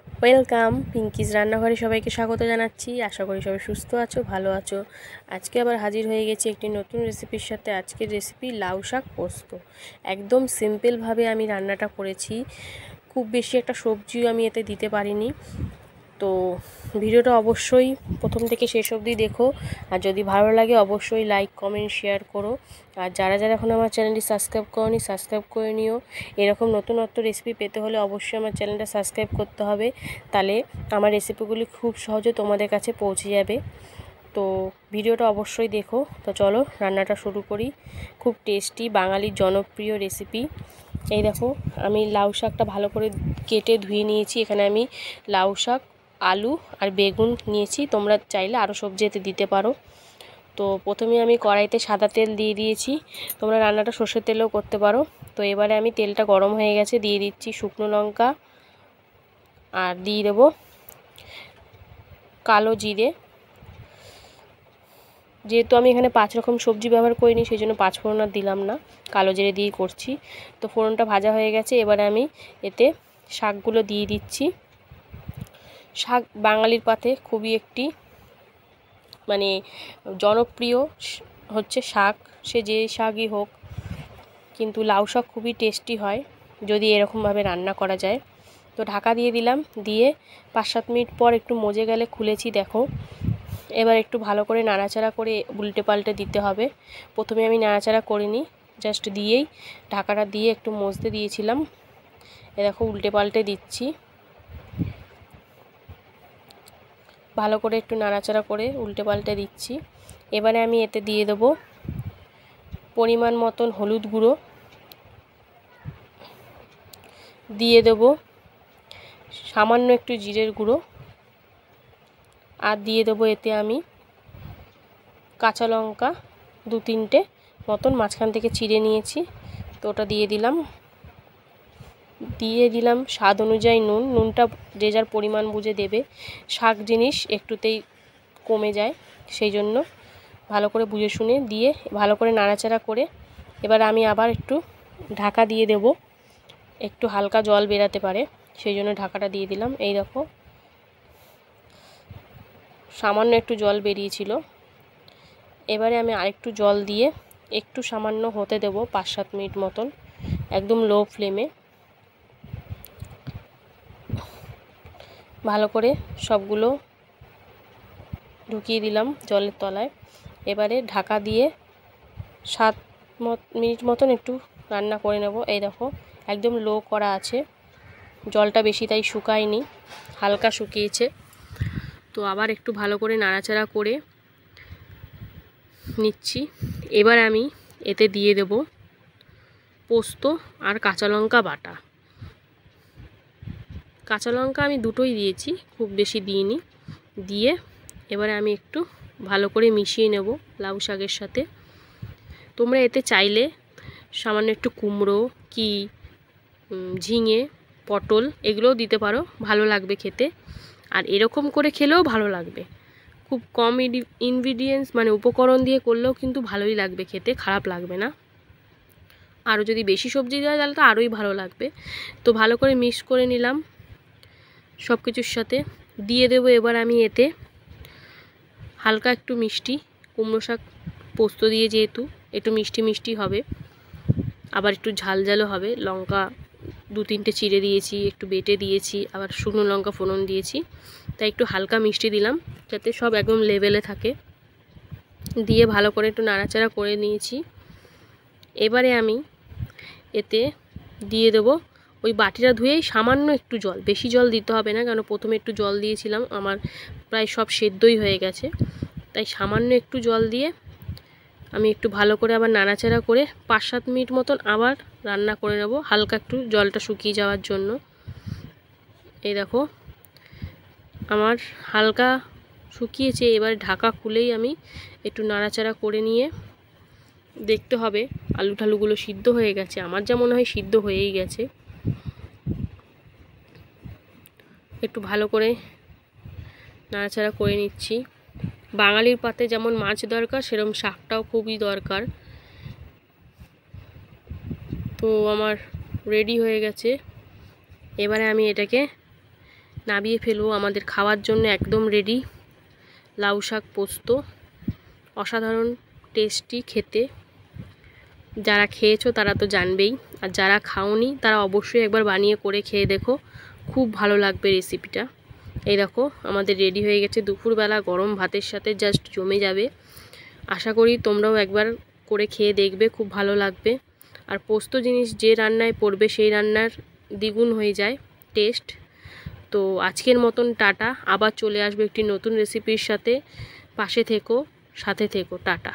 Welcome পিঙ্কিজ রান্নাঘরে সবাইকে স্বাগত জানাচ্ছি। আশা করি সবাই সুস্থ আছো, ভালো আছো। আজকে আবার হাজির হয়ে গেছি একটি নতুন রেসিপির সাথে। আজকের রেসিপি লাউ শাক পোস্ত। একদম সিম্পলভাবে আমি রান্নাটা করেছি, খুব বেশি একটা সবজিও আমি এতে দিতে পারিনি। তো ভিডিওটা অবশ্যই প্রথম থেকে শেষ অবধি দেখো, আর যদি ভালো লাগে অবশ্যই লাইক কমেন্ট শেয়ার করো। আর যারা যারা এখন আমার চ্যানেলটি সাবস্ক্রাইব করোনি সাবস্ক্রাইব করে নিও। এরকম নতুনত্ব রেসিপি পেতে হলে অবশ্যই আমার চ্যানেলটা সাবস্ক্রাইব করতে হবে, তাহলে আমার রেসিপিগুলি খুব সহজে তোমাদের কাছে পৌঁছে যাবে। তো ভিডিওটা অবশ্যই দেখো। তো চলো রান্নাটা শুরু করি। খুব টেস্টি বাঙালির জনপ্রিয় রেসিপি। এই দেখো, আমি লাউ শাকটা ভালো করে কেটে ধুয়ে নিয়েছি। এখানে আমি লাউ শাক, আলু আর বেগুন নিয়েছি, তোমরা চাইলে আরও সবজি এতে দিতে পারো। তো প্রথমে আমি কড়াইতে সাদা তেল দিয়ে দিয়েছি, তোমরা রান্নাটা সর্ষের তেলেও করতে পারো। তো এবারে আমি তেলটা গরম হয়ে গেছে, দিয়ে দিচ্ছি শুকনো লঙ্কা আর দিয়ে দেবো কালো জিরে। যেহেতু আমি এখানে 5 রকম সবজি ব্যবহার করিনি, সেই জন্য 5 ফোড়ন আর দিলাম না, কালো জিরে দিয়ে করছি। তো ফোড়নটা ভাজা হয়ে গেছে, এবারে আমি এতে শাকগুলো দিয়ে দিচ্ছি। শাক বাঙালির পাতে খুবই একটি জনপ্রিয় হচ্ছে শাক, সে যে শাকই হোক, কিন্তু লাউ শাক খুবই টেস্টি হয় যদি এরকমভাবে রান্না করা যায়। তো ঢাকা দিয়ে দিলাম, দিয়ে 5-7 মিনিট পর একটু মজে গেলে খুলেছি, দেখো। এবার একটু ভালো করে নাড়াচাড়া করে উল্টে পাল্টে দিতে হবে। প্রথমে আমি নাড়াচাড়া করিনি, জাস্ট দিয়েই ঢাকাটা দিয়ে একটু মজতে দিয়েছিলাম। এ দেখো উল্টে পাল্টে দিচ্ছি, ভালো করে একটু নাড়াচাড়া করে উল্টে পাল্টে দিচ্ছি। এবারে আমি এতে দিয়ে দেবো পরিমাণ মতন হলুদ গুঁড়ো, দিয়ে দেবো সামান্য একটু জিরের গুঁড়ো, আর দিয়ে দেবো এতে আমি কাঁচা লঙ্কা 2-3টে মতন মাঝখান থেকে চিড়ে নিয়েছি, তো ওটা দিয়ে দিলাম স্বাদ অনুযায়ী নুন। নুনটা যে যার পরিমাণ বুঝে দেবে, শাক জিনিস একটুতেই কমে যায়, সেই জন্য ভালো করে বুঝে শুনে দিয়ে ভালো করে নাড়াচাড়া করে এবার আমি আবার একটু ঢাকা দিয়ে দেব, একটু হালকা জল বেরাতে পারে, সেই জন্য ঢাকাটা দিয়ে দিলাম। এই দেখো সামান্য একটু জল বেরিয়েছিল, এবারে আমি আরেকটু জল দিয়ে একটু সামান্য হতে দেব 5-7 মিনিট মতন, একদম লো ফ্লেমে। ভালো করে সবগুলো ঢুকিয়ে দিলাম জলের তলায়। এবারে ঢাকা দিয়ে 7 মিনিট মতন একটু রান্না করে নেব। এই দেখো একদম লো করা আছে, জলটা বেশি তাই শুকায়নি, হালকা শুকিয়েছে। তো আবার একটু ভালো করে নাড়াচাড়া করে নিচ্ছি। এবার আমি এতে দিয়ে দেব পোস্ত আর কাঁচা লঙ্কা বাটা। কাঁচা লঙ্কা আমি দুটোই দিয়েছি, খুব বেশি দিইনি। দিয়ে এবারে আমি একটু ভালো করে মিশিয়ে নেব লাউ শাকের সাথে। তোমরা এতে চাইলে সামান্য একটু কুমড়ো কি ঝিঙে, পটল এগুলোও দিতে পারো, ভালো লাগবে খেতে। আর এরকম করে খেলেও ভালো লাগবে, খুব কম ইনগ্রিডিয়েন্টস উপকরণ দিয়ে করলেও কিন্তু ভালোই লাগবে খেতে, খারাপ লাগবে না। আরও যদি বেশি সবজি দেওয়া তাহলে তো আরোই ভালো লাগবে। তো ভালো করে মিক্স করে নিলাম সব কিছুর সাথে। দিয়ে দেবো এবার আমি এতে হালকা একটু মিষ্টি, কুমড়ো শাক পোস্ত দিয়ে যেহেতু একটু মিষ্টি মিষ্টি হবে, আবার একটু ঝাল ঝালও হবে। লঙ্কা 2-3টে চিড়ে দিয়েছি, একটু বেটে দিয়েছি, আবার শুকনো লঙ্কা ফোড়ন দিয়েছি, তাই একটু হালকা মিষ্টি দিলাম যাতে সব একদম লেভেলে থাকে। দিয়ে ভালো করে একটু নাড়াচাড়া করে নিয়েছি। এবারে আমি এতে দিয়ে দেবো ওই বাটিটা ধুয়েই সামান্য একটু জল, বেশি জল দিতে হবে না, কারণ প্রথমে একটু জল দিয়েছিলাম, আমার প্রায় সব সেদ্ধই হয়ে গেছে। তাই সামান্য একটু জল দিয়ে আমি একটু ভালো করে আবার নাড়াচাড়া করে 5-7 মিনিট মতন আবার রান্না করে নেব, হালকা একটু জলটা শুকিয়ে যাওয়ার জন্য। এই দেখো আমার হালকা শুকিয়েছে, এবার ঢাকা খুলেই আমি একটু নাড়াচাড়া করে নিয়ে দেখতে হবে আলু ঠালুগুলো সিদ্ধ হয়ে গেছে। আমার যা মনে হয় সিদ্ধ হয়েই গেছে। একটু ভালো করে নাড়াচাড়া করে নিচ্ছি। বাঙালির পাতে যেমন মাছ দরকার, সেরকম শাকটাও খুবই দরকার। তো আমার রেডি হয়ে গেছে, এবারে আমি এটাকে নামিয়ে ফেলবো। আমাদের খাওয়ার জন্য একদম রেডি লাউ শাক পোস্ত। অসাধারণ টেস্টি খেতে। যারা খেয়েছো তারা তো জানবেই, আর যারা খাওনি তারা অবশ্যই একবার বানিয়ে করে খেয়ে দেখো, খুব ভালো লাগবে রেসিপিটা। এই দেখো আমাদের রেডি হয়ে গেছে। দুপুরবেলা গরম ভাতের সাথে জাস্ট জমে যাবে। আশা করি তোমরাও একবার করে খেয়ে দেখবে, খুব ভালো লাগবে। আর পোস্ত জিনিস যে রান্নায় পড়বে সেই রান্নার দ্বিগুণ হয়ে যায় টেস্ট। তো আজকের মতন টাটা, আবার চলে আসবে একটি নতুন রেসিপির সাথে। পাশে থেকো, সাথে থেকো, টাটা।